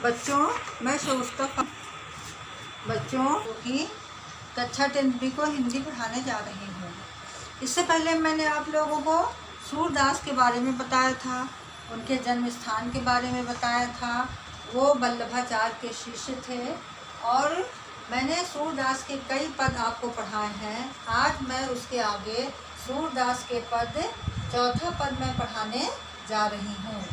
बच्चों, मैं सोचता बच्चों की कक्षा 10वीं को हिंदी पढ़ाने जा रही हूँ। इससे पहले मैंने आप लोगों को सूरदास के बारे में बताया था, उनके जन्म स्थान के बारे में बताया था। वो वल्लभाचार्य के शिष्य थे और मैंने सूरदास के कई पद आपको पढ़ाए हैं। आज मैं उसके आगे सूरदास के पद चौथा पद में पढ़ाने जा रही हूँ।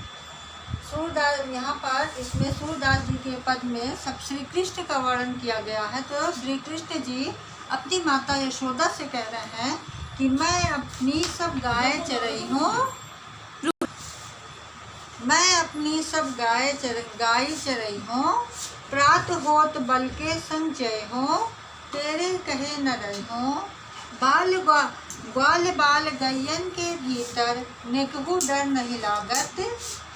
सूरदास यहाँ पर इसमें सूरदास जी के पद में सब श्री कृष्ण का वर्णन किया गया है। तो श्री कृष्ण जी अपनी माता यशोदा से कह रहे हैं कि मैं अपनी सब गाय चराई हूँ, मैं अपनी सब गाय चराई हूँ, प्रात होत बल के संग जय हो, तेरे कहे न रही हूँ, ग्वाल बाल गैयन के भीतर निकहु डर नहीं लागत,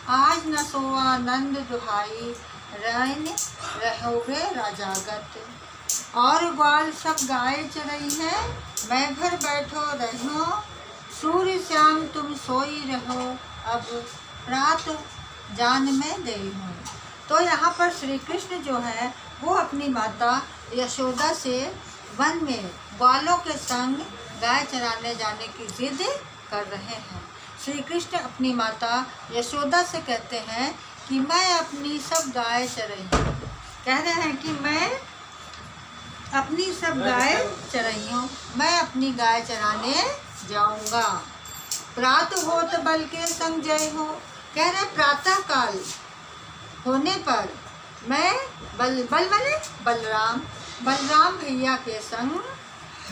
आज न सोआनंद दुहाई रैन रहोगे राजागत। और ग्वाल सब गाय चरई है, मैं घर बैठो रहो, सूर्य श्याम तुम सोई रहो, अब रात जान में दे हूँ। तो यहाँ पर श्री कृष्ण जो है वो अपनी माता यशोदा से वन में ग्वालों के संग गाय चराने जाने की जिद कर रहे हैं। श्री कृष्ण अपनी माता यशोदा से कहते हैं कि मैं अपनी सब गाय चराई, कह रहे हैं कि मैं अपनी सब गाय चराई हूँ, मैं अपनी गाय चराने जाऊंगा। प्रात होत बल के संग जय हो, कह रहे प्रातः काल होने पर मैं बल माने बलराम भैया के संग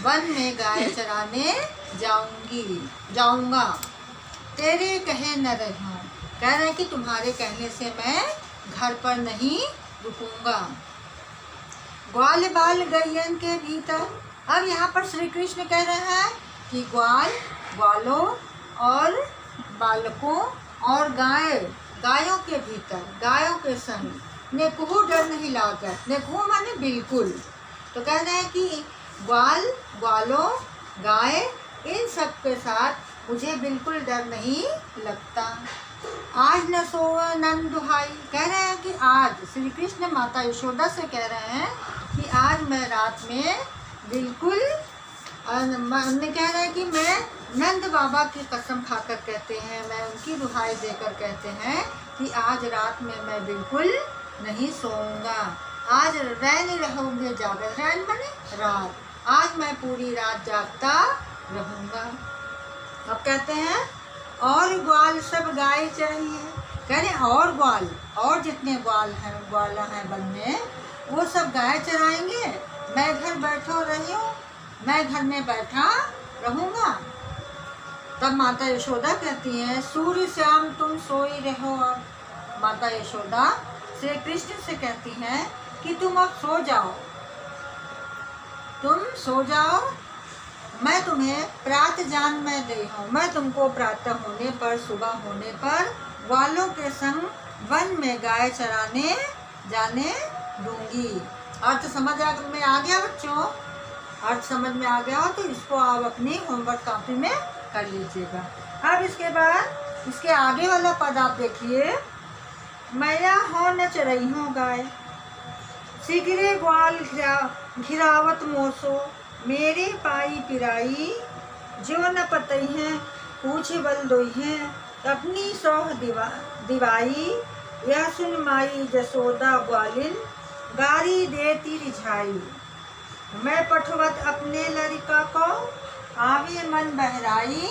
वन में गाय चराने जाऊंगा। तेरे कहे न रहूं, कह रहे हैं कि तुम्हारे कहने से मैं घर पर नहीं रुकूंगा। ग्वाल बाल गैयन के भीतर, अब यहाँ पर श्री कृष्ण कह रहे हैं कि ग्वालों और बालकों और गायों के भीतर, गायों के संग नेकहु डर नहीं लागत। नेकहु माने बिल्कुल। तो कह रहे हैं कि ग्वालों गाय इन सब के साथ मुझे बिल्कुल डर नहीं लगता। आज न सोआ नंद दुहाई, कह रहे हैं कि आज श्री कृष्ण माता यशोदा से कह रहे हैं कि आज मैं रात में बिल्कुल कह रहे हैं कि मैं नंद बाबा की कसम खाकर कहते हैं, मैं उनकी दुहाई देकर कहते हैं कि आज रात में मैं बिल्कुल नहीं सोऊंगा। आज रैन रहोगे जागर, रैन माने रात, आज मैं पूरी रात जागता रहूँगा। अब कहते हैं और ग्वाल सब गाय चाहिए, कह रहे और ग्वाल और जितने ग्वाल हैं वन में वो सब गाय चराएंगे, मैं घर बैठो रही हूँ, मैं घर में बैठा रहूँगा। तब माता यशोदा कहती हैं सूर्य श्याम तुम सोई रहो। और माता यशोदा श्री कृष्ण से कहती हैं कि तुम अब सो जाओ, तुम सो जाओ, मैं तुम्हें प्रात जान में दे हूँ, मैं तुमको प्रातः होने पर, सुबह होने पर ग्वालों के संग वन में गाय चराने जाने दूंगी। अर्थ समझ में आ गया बच्चों? अर्थ समझ में आ गया हो तो इसको आप अपनी होमवर्क कॉपी में कर लीजिएगा। अब इसके बाद इसके आगे वाला पद आप देखिए, मैया हो न चरई हूँ गाय, शीघ्रे ग्वाल घिरावत मोसो, मेरे पाई पिराई, जो न पतई हैं पूछ बल दोई हैं, अपनी सोह दिवाई, यह सुन माई जसोदा ग्वालिन, गारी देती रिझाई, मैं पठवत अपने लड़का को, आवे मन बहराई,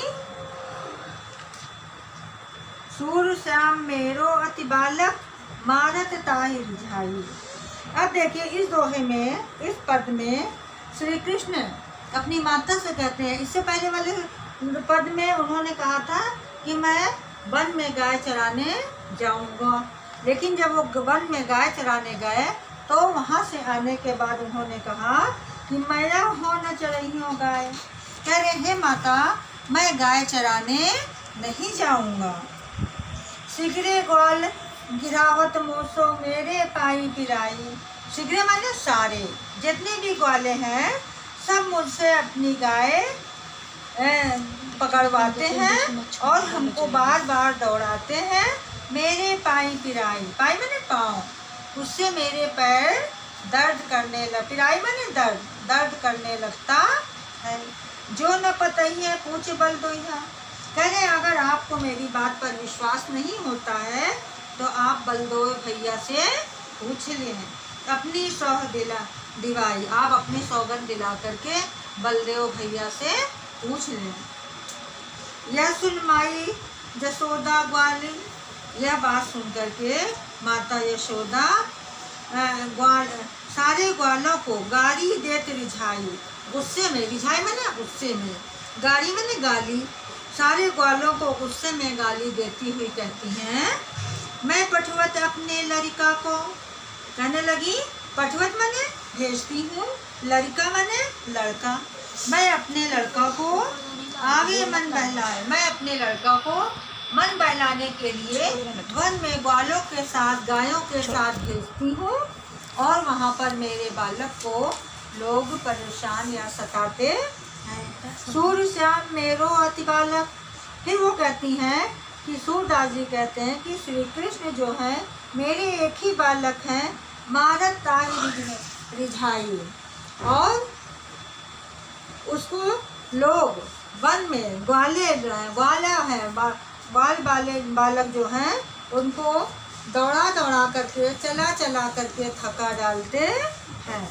सूर श्याम मेरो अति बालक, मारत ताई रिझाई। अब देखिए इस दोहे में, इस पद में श्री कृष्ण अपनी माता से कहते हैं, इससे पहले वाले पद में उन्होंने कहा था कि मैं वन में गाय चराने जाऊंगा, लेकिन जब वो वन में गाय चराने गए तो वहाँ से आने के बाद उन्होंने कहा कि मैया हो न चरई हूँ गाय, कह रहे हे माता मैं गाय चराने नहीं जाऊंगा। शीघ्रे ग्वाल गिरावत मोसो, मेरे पाई पिराई, शीघ्र माने सारे जितने भी ग्वाले हैं सब मुझसे अपनी गाय पकड़वाते हैं और हमको बार बार दौड़ाते हैं। मेरे पाई पिराई, पाई मैंने पाँव, उससे मेरे पैर दर्द करने लग, पिराई माने दर्द, दर्द करने लगता है। जो न पतई है पूछ बल दोइहा। कह रहे अगर आपको मेरी बात पर विश्वास नहीं होता है तो आप बलदोई भैया से पूछ लें। अपनी सौह दिवाई, आप अपनी सौगंध दिला करके बलदेव भैया से पूछ लें। यह सुन माई जसोदा ग्वालिन, यह बात सुन करके माता यशोदा सारे ग्वालों को गाली देते रिझाई, गुस्से में, रिझाई मैंने गुस्से में, गाली मैंने गाली, सारे ग्वालों को गुस्से में गाली देती हुई कहती हैं, मैं पठवत अपने लड़का को, कहने लगी पठवत मैंने भेजती हूँ, लड़का मैंने लड़का, मैं अपने लड़का को आगे मन बहलाए, मैं अपने लड़का को मन बहलाने के लिए वन में ग्वालों के साथ, गायों के साथ भेजती हूँ और वहाँ पर मेरे बालक को लोग परेशान या सताते हैं। सूर्य श्याम मेरो अति बालक। फिर वो कहती हैं कि सूरदास जी कहते हैं कि श्री कृष्ण जो है मेरे एक ही बालक हैं, मारत ताहि रिझाई, और उसको लोग वन में बालक जो हैं उनको दौड़ा करके, चला करके थका डालते हैं।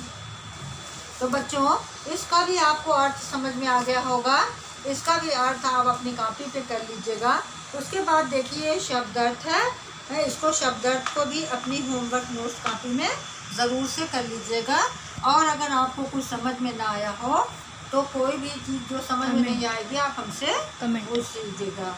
तो बच्चों, इसका भी आपको अर्थ समझ में आ गया होगा। इसका भी अर्थ आप अपनी कॉपी पे कर लीजिएगा। उसके बाद देखिए शब्द अर्थ है, इसको शब्द अर्थ को भी अपनी होमवर्क नोट्स कॉपी में ज़रूर से कर लीजिएगा। और अगर आपको कुछ समझ में ना आया हो तो कोई भी चीज़ जो समझ में नहीं आएगी आप हमसे पूछ लीजिएगा।